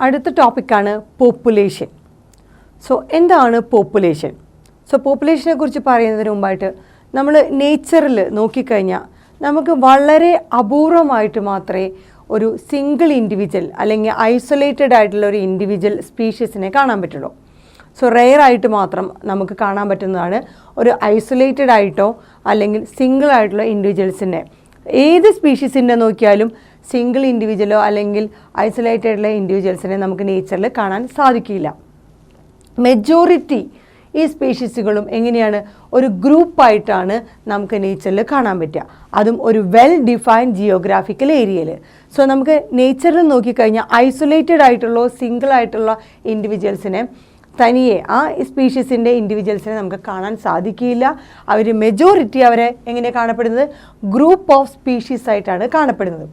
അടുത്ത ടോപ്പിക്കാണ് population. So എന്താണ് പോപ്പുലേഷൻ? സോ പോപ്പുലേഷനെ കുറിച്ച് പറയുന്നതിന് മുമ്പായിട്ട് നമ്മൾ നേച്ചറിൽ നോക്കിക്കഴിഞ്ഞാൽ നമുക്ക് വളരെ അപൂർവമായിട്ട് മാത്രമേ ഒരു സിംഗിൾ ഇൻഡിവിജ്വൽ അല്ലെങ്കിൽ ഐസൊലേറ്റഡ് ആയിട്ടുള്ള ഒരു ഇൻഡിവിജ്വൽ സ്പീഷീസിനെ കാണാൻ പറ്റുള്ളൂ. സോ റെയർ ആയിട്ട് മാത്രം നമുക്ക് കാണാൻ പറ്റുന്നതാണ് ഒരു ഐസൊലേറ്റഡ് ആയിട്ടോ അല്ലെങ്കിൽ സിംഗിൾ ആയിട്ടുള്ള ഇൻഡിവിജ്വൽസിനെ. ഏത് സ്പീഷീസിൻ്റെ നോക്കിയാലും സിംഗിൾ ഇൻഡിവിജ്വലോ അല്ലെങ്കിൽ ഐസൊലേറ്റഡ് ആയിട്ടുള്ള ഇൻഡിവിജ്വൽസിനെ നമുക്ക് നേച്ചറിൽ കാണാൻ സാധിക്കില്ല. മെജോറിറ്റി ഈ സ്പീഷീസുകളും എങ്ങനെയാണ് ഒരു ഗ്രൂപ്പായിട്ടാണ് നമുക്ക് നേച്ചറിൽ കാണാൻ പറ്റുക, അതും ഒരു വെൽ ഡിഫൈൻഡ് ജിയോഗ്രാഫിക്കൽ ഏരിയയിൽ. സോ നമുക്ക് നേച്ചറിൽ നോക്കിക്കഴിഞ്ഞാൽ ഐസൊലേറ്റഡ് ആയിട്ടുള്ള സിംഗിൾ ആയിട്ടുള്ള ഇൻഡിവിജ്വൽസിനെ തനിയെ ആ സ്പീഷീസിൻ്റെ ഇൻഡിവിജ്വൽസിനെ നമുക്ക് കാണാൻ സാധിക്കില്ല. അവർ മെജോറിറ്റി അവരെ എങ്ങനെ കാണപ്പെടുന്നത്? ഗ്രൂപ്പ് ഓഫ് സ്പീഷീസ് ആയിട്ടാണ് കാണപ്പെടുന്നത്.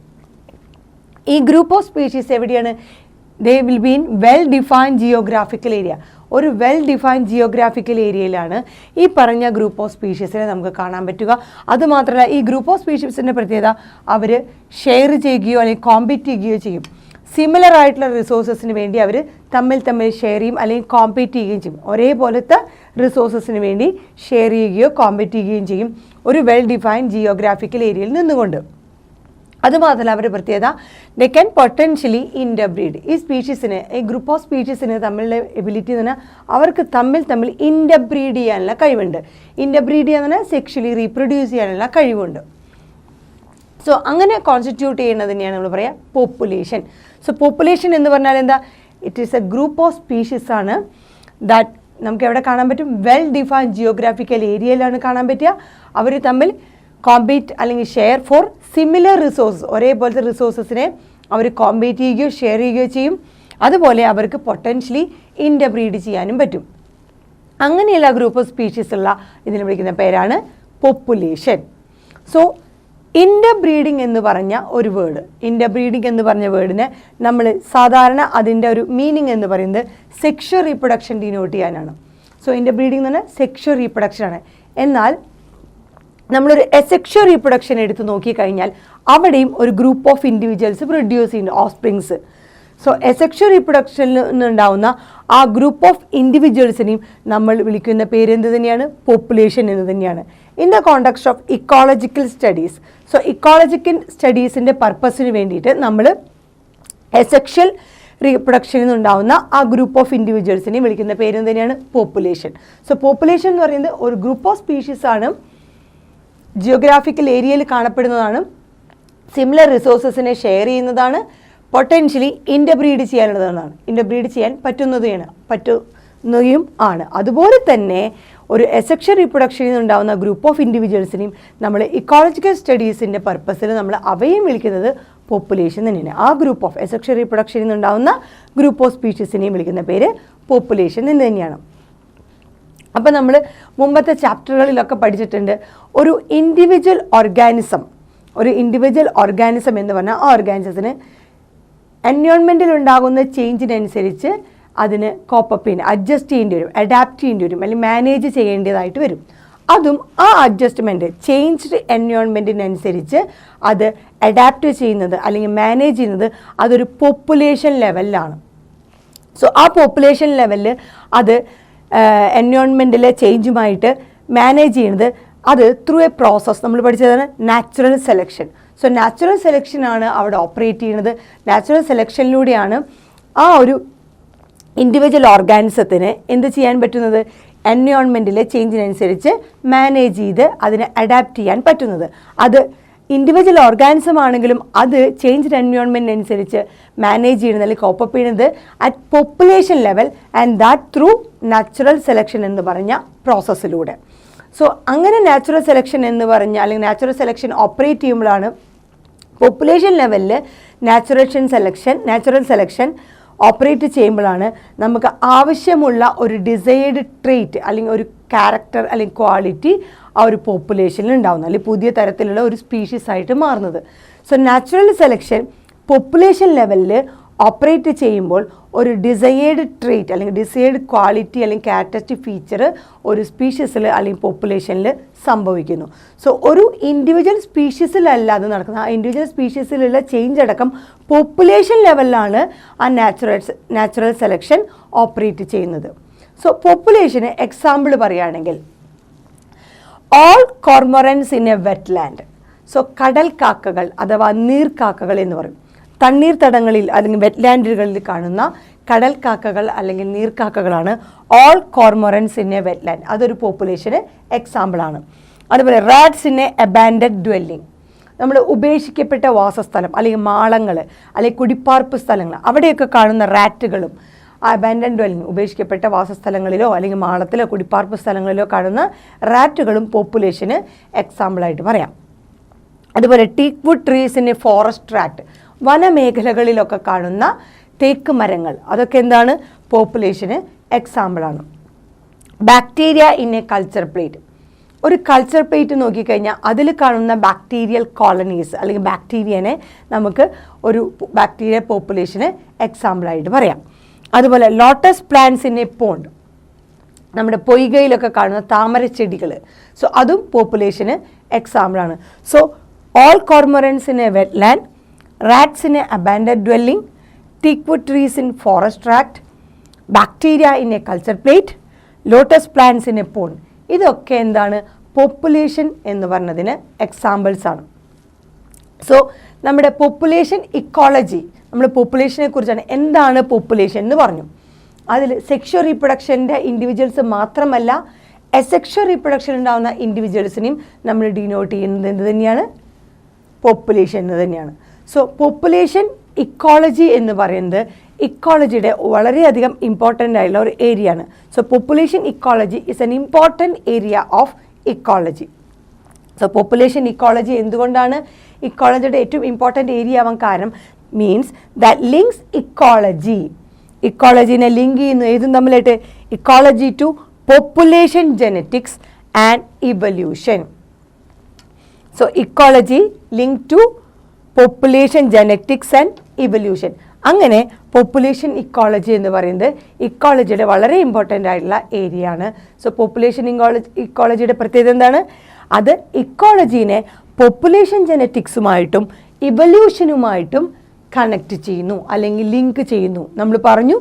ഈ ഗ്രൂപ്പ് ഓഫ് സ്പീഷീസ് എവിടെയാണ്? They will be in well defined geographical area. ഒരു വെൽ ഡിഫൈൻഡ് ജിയോഗ്രാഫിക്കൽ ഏരിയയിലാണ് ഈ പറഞ്ഞ ഗ്രൂപ്പ് ഓഫ് സ്പീഷീസിനെ നമുക്ക് കാണാൻ പറ്റുക. അതുമാത്രമല്ല, ഈ ഗ്രൂപ്പ് ഓഫ് സ്പീഷീസിൻ്റെ പ്രത്യേകത അവർ ഷെയർ ചെയ്യുകയോ അല്ലെങ്കിൽ കോമ്പീറ്റ് ചെയ്യുകയോ ചെയ്യും. സിമിലർ ആയിട്ടുള്ള റിസോഴ്സസിന് വേണ്ടി അവർ തമ്മിൽ ഷെയർ ചെയ്യും അല്ലെങ്കിൽ കോമ്പീറ്റ് ചെയ്യുകയും ചെയ്യും. ഒരേപോലത്തെ റിസോഴ്സസിന് വേണ്ടി ഷെയർ ചെയ്യുകയോ കോമ്പീറ്റ് ചെയ്യുകയും ചെയ്യും ഒരു വെൽ ഡിഫൈൻഡ് ജിയോഗ്രാഫിക്കൽ ഏരിയയിൽ നിന്നുകൊണ്ട്. അതുമാത്രമല്ല, അവരുടെ പ്രത്യേകത ദേ ക്യാൻ പൊട്ടൻഷ്യലി ഇൻ്റർബ്രീഡ്. ഈ സ്പീഷീസിന്, ഈ ഗ്രൂപ്പ് ഓഫ് സ്പീഷീസിന് തമ്മിലുള്ള എബിലിറ്റി എന്ന് പറഞ്ഞാൽ അവർക്ക് തമ്മിൽ ഇൻ്റർബ്രീഡ് ചെയ്യാനുള്ള കഴിവുണ്ട്. ഇൻ്റർബ്രീഡ് ചെയ്യാന്ന് പറഞ്ഞാൽ സെക്ഷലി റീപ്രൊഡ്യൂസ് ചെയ്യാനുള്ള കഴിവുണ്ട്. സോ അങ്ങനെ കോൺസ്റ്റിറ്റ്യൂട്ട് ചെയ്യുന്നത് തന്നെയാണ് നമ്മൾ പറയുക പോപ്പുലേഷൻ. സോ പോപ്പുലേഷൻ എന്ന് പറഞ്ഞാൽ എന്താ? It is A group of species ആണ് ദാറ്റ് നമുക്ക് എവിടെ കാണാൻ പറ്റും? വെൽ ഡിഫൈൻഡ് ജിയോഗ്രാഫിക്കൽ ഏരിയയിലാണ് കാണാൻ പറ്റുക. അവർ തമ്മിൽ കോമ്പീറ്റ് അല്ലെങ്കിൽ ഷെയർ ഫോർ സിമിലർ റിസോഴ്സസ്, ഒരേപോലത്തെ റിസോഴ്സസിനെ അവർ കോമ്പീറ്റ് ചെയ്യുകയോ ഷെയർ ചെയ്യുകയോ ചെയ്യും. അതുപോലെ അവർക്ക് പൊട്ടൻഷ്യലി ഇൻ്റർബ്രീഡ് ചെയ്യാനും പറ്റും. അങ്ങനെയുള്ള ഗ്രൂപ്പ് ഓഫ് സ്പീഷീസ് ഉള്ള ഇതിനെ വിളിക്കുന്ന പേരാണ് പോപ്പുലേഷൻ. സോ ഇൻ്റർബ്രീഡിംഗ് എന്ന് പറഞ്ഞ ഒരു വേർഡ്, ഇൻ്റർബ്രീഡിംഗ് എന്ന് പറഞ്ഞ വേർഡിന് നമ്മൾ സാധാരണ അതിൻ്റെ ഒരു മീനിങ് എന്ന് പറയുന്നത് സെക്ഷൽ റീപ്രൊഡക്ഷൻ ഡിനോട്ട് ചെയ്യാനാണ്. സോ ഇൻ്റർബ്രീഡിംഗ് എന്ന് പറഞ്ഞാൽ സെക്ഷൽ റീപ്രൊഡക്ഷനാണ്. എന്നാൽ നമ്മളൊരു എസെക്ഷൽ റീപ്രൊഡക്ഷൻ എടുത്ത് നോക്കിക്കഴിഞ്ഞാൽ അവിടെയും ഒരു ഗ്രൂപ്പ് ഓഫ് ഇൻഡിവിജ്വൽസ് പ്രൊഡ്യൂസ് ചെയ്യുന്നുണ്ട്, ഓഫ്സ്പ്രിങ്സ്. സോ എസെക്ഷൽ റീപ്രൊഡക്ഷനിൽ നിന്നുണ്ടാവുന്ന ആ ഗ്രൂപ്പ് ഓഫ് ഇൻഡിവിജ്വൽസിനെയും നമ്മൾ വിളിക്കുന്ന പേര് എന്ത് തന്നെയാണ്? പോപ്പുലേഷൻ എന്ന് തന്നെയാണ്. In the context of ecological studies, so ecological സ്റ്റഡീസിൻ്റെ പർപ്പസിന് വേണ്ടിയിട്ട് നമ്മൾ എസെക്ഷൽ റീപ്രൊഡക്ഷനിൽ നിന്നുണ്ടാവുന്ന ആ ഗ്രൂപ്പ് ഓഫ് ഇൻഡിവിജ്വൽസിനെയും വിളിക്കുന്ന പേര് തന്നെയാണ് പോപ്പുലേഷൻ. സോ പോപ്പുലേഷൻ എന്ന് പറയുന്നത് ഒരു ഗ്രൂപ്പ് ഓഫ് സ്പീഷീസ് ആണ്, ജിയോഗ്രാഫിക്കൽ ഏരിയയിൽ കാണപ്പെടുന്നതാണ്, സിമിലർ റിസോഴ്സസിനെ ഷെയർ ചെയ്യുന്നതാണ്, പൊട്ടൻഷ്യലി ഇൻ്റർബ്രീഡ് ചെയ്യാനുള്ളതാണ്, ഇൻ്റർബ്രീഡ് ചെയ്യാൻ പറ്റുന്നതും ആണ്. അതുപോലെ തന്നെ ഒരു എസെക്ഷൽ റീപ്രൊഡക്ഷനിൽ നിന്നുണ്ടാകുന്ന ഗ്രൂപ്പ് ഓഫ് ഇൻഡിവിജ്വൽസിനെയും നമ്മൾ ഇക്കോളജിക്കൽ സ്റ്റഡീസിൻ്റെ പർപ്പസിൽ നമ്മൾ അവയും വിളിക്കുന്നത് പോപ്പുലേഷൻ തന്നെയാണ്. ആ ഗ്രൂപ്പ് ഓഫ് എസെക്ഷൽ റീപ്രൊഡക്ഷനിൽ നിന്നുണ്ടാകുന്ന ഗ്രൂപ്പ് ഓഫ് സ്പീഷീസിനെയും വിളിക്കുന്ന പേര് പോപ്പുലേഷൻ എന്ന് തന്നെയാണ്. അപ്പോൾ നമ്മൾ മുമ്പത്തെ ചാപ്റ്ററുകളിലൊക്കെ പഠിച്ചിട്ടുണ്ട്, ഒരു ഇൻഡിവിജ്വൽ ഓർഗാനിസം എന്ന് പറഞ്ഞാൽ ആ ഓർഗാനിസത്തിന് എൻവയോൺമെൻറ്റിൽ ഉണ്ടാകുന്ന ചേഞ്ചിനനുസരിച്ച് അതിന് കോപ്പപ്പ് ചെയ്യാൻ, അഡ്ജസ്റ്റ് ചെയ്യേണ്ടി വരും, അഡാപ്റ്റ് ചെയ്യേണ്ടി വരും, അല്ലെങ്കിൽ മാനേജ് ചെയ്യേണ്ടതായിട്ട് വരും. അതും ആ അഡ്ജസ്റ്റ്മെൻറ്റ് ചേഞ്ച്ഡ് എൻവയോൺമെൻറ്റിനനുസരിച്ച് അത് അഡാപ്റ്റ് ചെയ്യുന്നത് അല്ലെങ്കിൽ മാനേജ് ചെയ്യുന്നത് അതൊരു പോപ്പുലേഷൻ ലെവലിലാണ്. സോ ആ പോപ്പുലേഷൻ ലെവലിൽ അത് എൻവയോൺമെൻറ്റിലെ ചേഞ്ചുമായിട്ട് മാനേജ് ചെയ്യുന്നത് അത് ത്രൂ എ പ്രോസസ്. നമ്മൾ പഠിച്ചതാണ് നാച്ചുറൽ സെലക്ഷൻ. സോ നാച്ചുറൽ സെലക്ഷനാണ് അവിടെ ഓപ്പറേറ്റ് ചെയ്യുന്നത്. നാച്ചുറൽ സെലക്ഷനിലൂടെയാണ് ആ ഒരു ഇൻഡിവിജ്വൽ ഓർഗാനിസത്തിന് എന്ത് ചെയ്യാൻ പറ്റുന്നത്? എൻവയോൺമെൻറ്റിലെ ചേഞ്ചിനനുസരിച്ച് മാനേജ് ചെയ്ത് അതിനെ അഡാപ്റ്റ് ചെയ്യാൻ പറ്റുന്നത്. അത് ഇൻഡിവിജ്വൽ ഓർഗാനിസം ആണെങ്കിലും അത് ചേഞ്ച്ഡ് എൻവയോൺമെൻറ്റിനനുസരിച്ച് മാനേജ് ചെയ്യുന്നത് അല്ലെങ്കിൽ കോപ്പപ്പ് ചെയ്യുന്നത് at population level and that through natural selection എന്ന് പറഞ്ഞ പ്രോസസ്സിലൂടെ. സോ അങ്ങനെ നാച്ചുറൽ സെലക്ഷൻ എന്ന് പറഞ്ഞാൽ അല്ലെങ്കിൽ നാച്ചുറൽ സെലക്ഷൻ ഓപ്പറേറ്റ് ചെയ്യുമ്പോഴാണ് പോപ്പുലേഷൻ ലെവലിൽ നാച്ചുറൽ സെലക്ഷൻ ഓപ്പറേറ്റ് ചെയ്യുമ്പോഴാണ് നമുക്ക് ആവശ്യമുള്ള ഒരു ഡിസൈർഡ് ട്രെയ്റ്റ് അല്ലെങ്കിൽ ഒരു ക്യാരക്ടർ അല്ലെങ്കിൽ ക്വാളിറ്റി ആ ഒരു പോപ്പുലേഷനിൽ ഉണ്ടാവുന്നത്, അല്ലെങ്കിൽ പുതിയ തരത്തിലുള്ള ഒരു സ്പീഷീസ് ആയിട്ട് മാറുന്നത്. സോ നാച്ചുറൽ സെലക്ഷൻ പോപ്പുലേഷൻ ലെവലിൽ ഓപ്പറേറ്റ് ചെയ്യുമ്പോൾ ഒരു ഡിസയേർഡ് ട്രേറ്റ് അല്ലെങ്കിൽ ഡിസയേർഡ് ക്വാളിറ്റി അല്ലെങ്കിൽ ക്യാരക്ടറിസ്റ്റിക് ഫീച്ചർ ഒരു സ്പീഷീസിൽ അല്ലെങ്കിൽ പോപ്പുലേഷനിൽ സംഭവിക്കുന്നു. സോ ഒരു ഇൻഡിവിജ്വൽ സ്പീഷീസിലല്ല അത് നടക്കുന്നത്. ആ ഇൻഡിവിജ്വൽ സ്പീഷീസിലുള്ള ചേഞ്ച് അടക്കം പോപ്പുലേഷൻ ലെവലിലാണ് ആ നാച്ചുറൽ സെലക്ഷൻ ഓപ്പറേറ്റ് ചെയ്യുന്നത്. സോ പോപ്പുലേഷന് എക്സാമ്പിൾ പറയുകയാണെങ്കിൽ all cormorants in a wetland. So കടൽ കാക്കകൾ അഥവാ നീർക്കാക്കകൾ എന്ന് പറയും. തണ്ണീർത്തടങ്ങളിൽ അല്ലെങ്കിൽ വെറ്റ്ലാൻഡുകളിൽ കാണുന്ന കടൽ കാക്കകൾ അല്ലെങ്കിൽ നീർക്കാക്കകളാണ് all cormorants in a wetland. അതൊരു പോപ്പുലേഷന് എക്സാമ്പിളാണ്. അതുപോലെ റാറ്റ്സ് ഇൻ എ അബാൻഡഡ് ഡ്വെല്ലിംഗ്. നമ്മൾ ഉപേക്ഷിക്കപ്പെട്ട വാസസ്ഥലം അല്ലെങ്കിൽ മാളങ്ങൾ അല്ലെങ്കിൽ കുടിപ്പാർപ്പ് സ്ഥലങ്ങൾ അവിടെയൊക്കെ കാണുന്ന റാറ്റുകളും അബാൻഡൻ ഡ്വെല്ലിംഗ് ഉപേക്ഷിക്കപ്പെട്ട വാസസ്ഥലങ്ങളിലോ അല്ലെങ്കിൽ മാളത്തിലോ കുടിപ്പാർപ്പ് സ്ഥലങ്ങളിലോ കാണുന്ന റാറ്റുകളും പോപ്പുലേഷന് എക്സാമ്പിളായിട്ട് പറയാം. അതുപോലെ teak wood trees in a forest tract. വനമേഖലകളിലൊക്കെ കാണുന്ന തേക്ക് മരങ്ങൾ അതൊക്കെ എന്താണ്? പോപ്പുലേഷന് എക്സാമ്പിളാണ്. Bacteria in a culture plate. ഒരു കൾച്ചർ പ്ലേറ്റ് നോക്കിക്കഴിഞ്ഞാൽ അതിൽ കാണുന്ന ബാക്ടീരിയൽ കോളനീസ് അല്ലെങ്കിൽ ബാക്ടീരിയനെ നമുക്ക് ഒരു ബാക്ടീരിയ പോപ്പുലേഷന് എക്സാമ്പിളായിട്ട് പറയാം. അതുപോലെ lotus plants in A pond. നമ്മുടെ പൊയ്കയിലൊക്കെ കാണുന്ന താമരച്ചെടികൾ. സോ അതും പോപ്പുലേഷന് എക്സാമ്പിളാണ്. So all cormorants in a wetland, rats in a abandoned dwelling, teakwood trees in forest tract, bacteria in a culture plate, lotus plants in a pond. ഇതൊക്കെ എന്താണ്? Population എന്ന് പറഞ്ഞതിന് examples ആണ്. So നമ്മുടെ population ecology, നമ്മൾ പോപ്പുലേഷനെ കുറിച്ചാണ്. എന്താണ് population എന്ന് പറഞ്ഞു. അതിൽ സെക്ഷൽ റീപ്രൊഡക്ഷൻ്റെ ഇൻഡിവിജ്വൽസ് മാത്രമല്ല, അസെക്ഷൽ റീപ്രൊഡക്ഷൻ ഉണ്ടാകുന്ന ഇൻഡിവിജ്വൽസിനെയും നമ്മൾ ഡിനോട്ട് ചെയ്യുന്നത് എന്ത് തന്നെയാണ്? പോപ്പുലേഷൻ എന്ന് തന്നെയാണ്. സോ പോപ്പുലേഷൻ ഇക്കോളജി എന്ന് പറയുന്നത് ഇക്കോളജിയുടെ വളരെയധികം ഇമ്പോർട്ടൻ്റ് ആയിട്ടുള്ള ഒരു ഏരിയ ആണ്. So population ecology is an important area of ecology. So population ecology എന്തുകൊണ്ടാണ് ഇക്കോളജിയുടെ ഏറ്റവും ഇമ്പോർട്ടൻ്റ് ഏരിയ ആവാൻ കാരണം? മീൻസ് ദാറ്റ് ലിങ്ക്സ് ഇക്കോളജിനെ ലിങ്ക് ചെയ്യുന്നു ഏതും തമ്മിലായിട്ട്? Ecology to population genetics and evolution. So ecology link to population genetics and evolution. അങ്ങനെ പോപ്പുലേഷൻ ഇക്കോളജി എന്ന് പറയുന്നത് ഇക്കോളജിയുടെ വളരെ ഇമ്പോർട്ടൻ്റ് ആയിട്ടുള്ള ഏരിയ ആണ്. സോ പോപ്പുലേഷൻ ഇക്കോളജിയുടെ പ്രത്യേകത എന്താണ്? അത് ഇക്കോളജീനെ പോപ്പുലേഷൻ ജെനറ്റിക്സുമായിട്ടും ഇവല്യൂഷനുമായിട്ടും കണക്ട് ചെയ്യുന്നു അല്ലെങ്കിൽ ലിങ്ക് ചെയ്യുന്നു. നമ്മൾ പറഞ്ഞു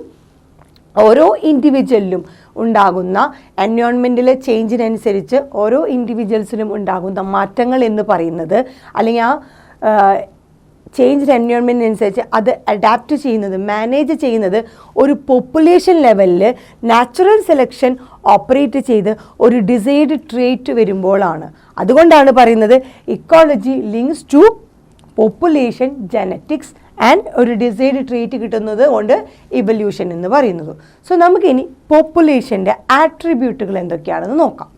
ഓരോ ഇൻഡിവിജ്വലിലും ഉണ്ടാകുന്ന എൻവയോൺമെൻറ്റിലെ ചേഞ്ചിനനുസരിച്ച് ഓരോ ഇൻഡിവിജ്വൽസിനും ഉണ്ടാകുന്ന മാറ്റങ്ങൾ എന്ന് പറയുന്നത് അല്ലെങ്കിൽ ആ ചേഞ്ച് എൻവയോൺമെൻറ്റിനനുസരിച്ച് അത് അഡാപ്റ്റ് ചെയ്യുന്നത് മാനേജ് ചെയ്യുന്നത് ഒരു പോപ്പുലേഷൻ ലെവലിൽ നാച്ചുറൽ സെലക്ഷൻ ഓപ്പറേറ്റ് ചെയ്ത് ഒരു ഡിസൈഡ് ട്രേറ്റ് വരുമ്പോഴാണ്. അതുകൊണ്ടാണ് പറയുന്നത് ecology links to population genetics and ഒരു ഡിസൈഡ് ട്രീറ്റ് കിട്ടുന്നത് കൊണ്ട് ഇവല്യൂഷൻ എന്ന് പറയുന്നത്. സോ നമുക്കിനി പോപ്പുലേഷൻ്റെ ആട്രിബ്യൂട്ടുകൾ എന്തൊക്കെയാണെന്ന് നോക്കാം.